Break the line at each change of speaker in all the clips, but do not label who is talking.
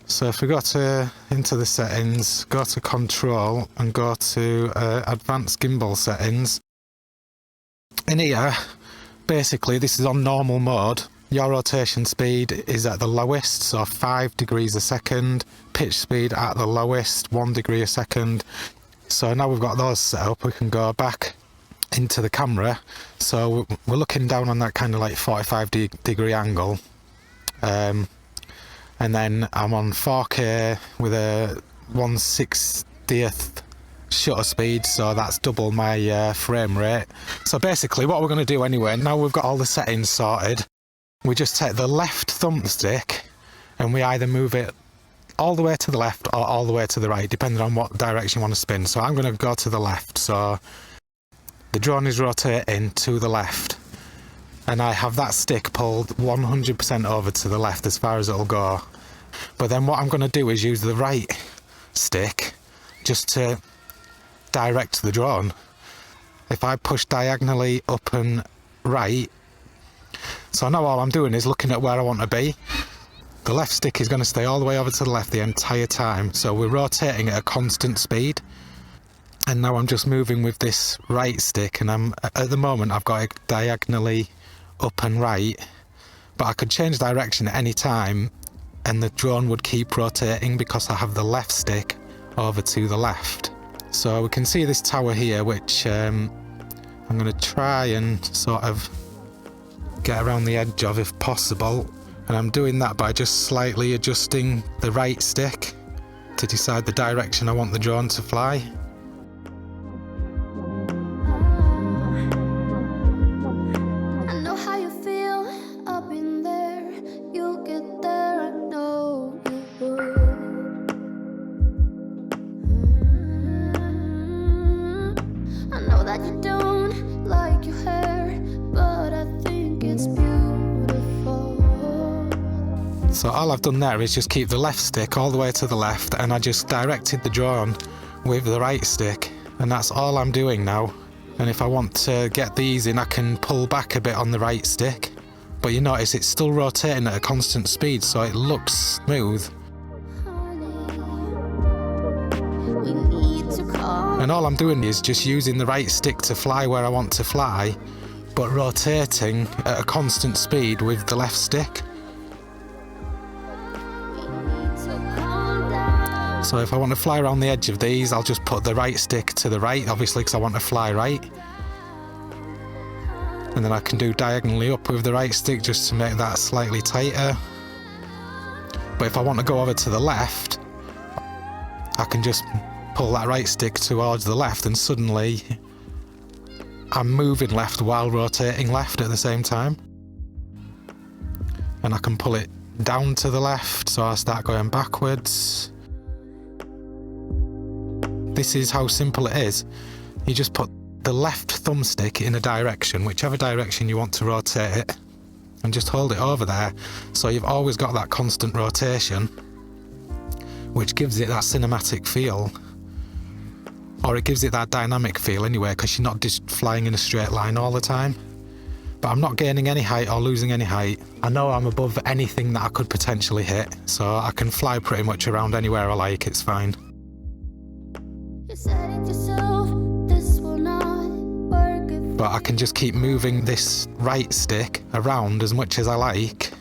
So if we go into the settings, go to control and go to advanced gimbal settings. In here, basically this is on normal mode. Your rotation speed is at the lowest, so 5 degrees a second. Pitch speed at the lowest, 1 degree a second. So now we've got those set up, we can go back into the camera. So we're looking down on that kind of like 45 degree angle. And then I'm on 4K with a 1/60th shutter speed, so that's double my frame rate. So basically what we're going to do anyway, now we've got all the settings sorted, we just take the left thumbstick and we either move it all the way to the left or all the way to the right, depending on what direction you want to spin. So I'm going to go to the left, so the drone is rotating to the left. And I have that stick pulled 100% over to the left as far as it'll go. But then what I'm going to do is use the right stick just to direct the drone. If I push diagonally up and right, so now all I'm doing is looking at where I want to be. The left stick is going to stay all the way over to the left the entire time. So we're rotating at a constant speed. And now I'm just moving with this right stick, and at the moment I've got it diagonally up and right, but I could change direction at any time and the drone would keep rotating because I have the left stick over to the left. So we can see this tower here, which I'm going to try and sort of get around the edge of if possible, and I'm doing that by just slightly adjusting the right stick to decide the direction I want the drone to fly. So all I've done there is just keep the left stick all the way to the left, and I just directed the drone with the right stick, and that's all I'm doing now. And if I want to get these in, I can pull back a bit on the right stick, but you notice it's still rotating at a constant speed, so it looks smooth. And all I'm doing is just using the right stick to fly where I want to fly, but rotating at a constant speed with the left stick. So if I want to fly around the edge of these, I'll just put the right stick to the right, obviously, because I want to fly right. And then I can do diagonally up with the right stick just to make that slightly tighter. But if I want to go over to the left, I can just pull that right stick towards the left, and suddenly I'm moving left while rotating left at the same time. And I can pull it down to the left, so I start going backwards. This is how simple it is. You just put the left thumbstick in a direction, whichever direction you want to rotate it, and just hold it over there, so you've always got that constant rotation, which gives it that cinematic feel. Or it gives it that dynamic feel anyway, because you're not just flying in a straight line all the time. But I'm not gaining any height or losing any height. I know I'm above anything that I could potentially hit, so I can fly pretty much around anywhere I like, it's fine. But I can just keep moving this right stick around as much as I like.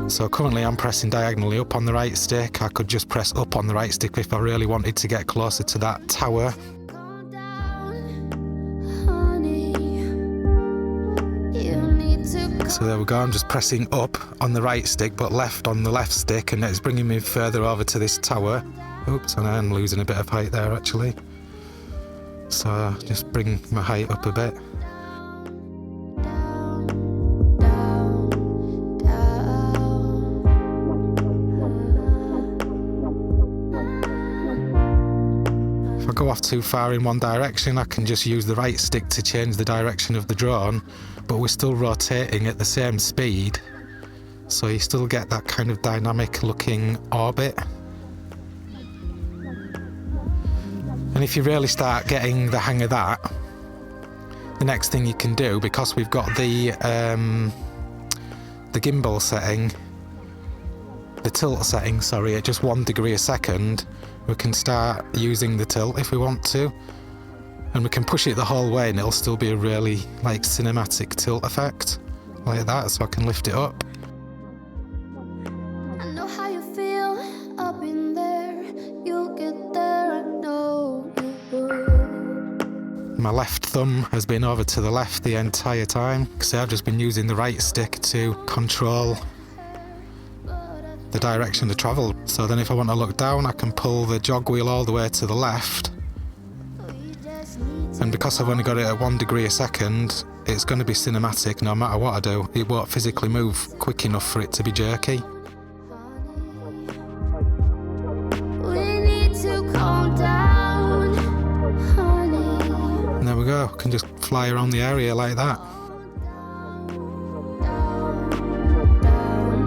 So currently I'm pressing diagonally up on the right stick. I could just press up on the right stick if I really wanted to get closer to that tower. So there we go, I'm just pressing up on the right stick but left on the left stick, and it's bringing me further over to this tower. Oops, and I'm losing a bit of height there actually. So just bring my height up a bit. If I go off too far in one direction, I can just use the right stick to change the direction of the drone, but we're still rotating at the same speed, so you still get that kind of dynamic looking orbit. And if you really start getting the hang of that, the next thing you can do, because we've got the gimbal setting, the tilt setting, sorry, at just 1 degree a second, we can start using the tilt if we want to, and we can push it the whole way and it'll still be a really like cinematic tilt effect like that, so I can lift it up.
I know how you feel up in there. You'll get there, I know you will.
My left thumb has been over to the left the entire time because I've just been using the right stick to control the direction of travel. So then if I want to look down, I can pull the jog wheel all the way to the left, and because I've only got it at 1 degree a second, it's going to be cinematic no matter what I do. It won't physically move quick enough for it to be jerky.
We need to calm down, honey.
And there we go, I can just fly around the area like that.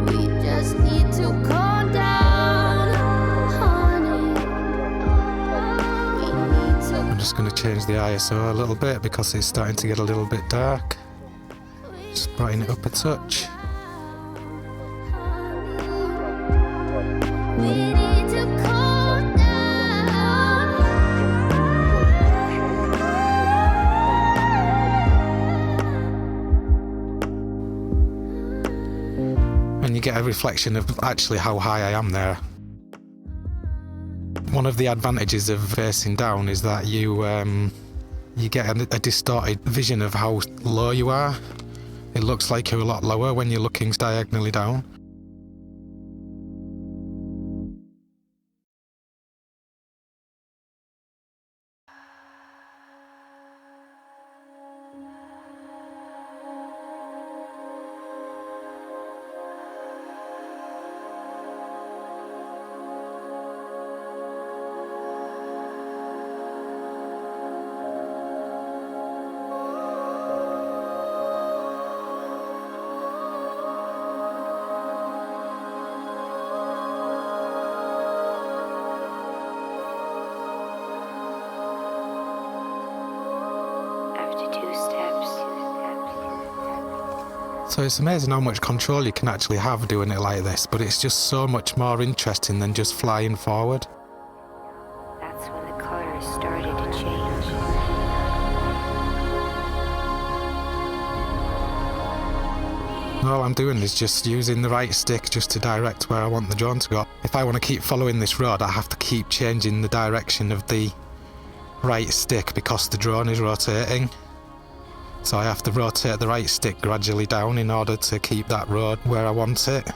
We just need to calm down, honey. We need to.
I'm just going to change the ISO a little bit because it's starting to get a little bit dark. Just brighten it up a touch.
We need to calm down.
And you get a reflection of actually how high I am there. One of the advantages of facing down is that you get a distorted vision of how low you are. It looks like you're a lot lower when you're looking diagonally down. So it's amazing how much control you can actually have doing it like this, but it's just so much more interesting than just flying forward.
That's when the colors started to change.
All I'm doing is just using the right stick just to direct where I want the drone to go. If I want to keep following this road, I have to keep changing the direction of the right stick because the drone is rotating. So I have to rotate the right stick gradually down in order to keep that road where I want it.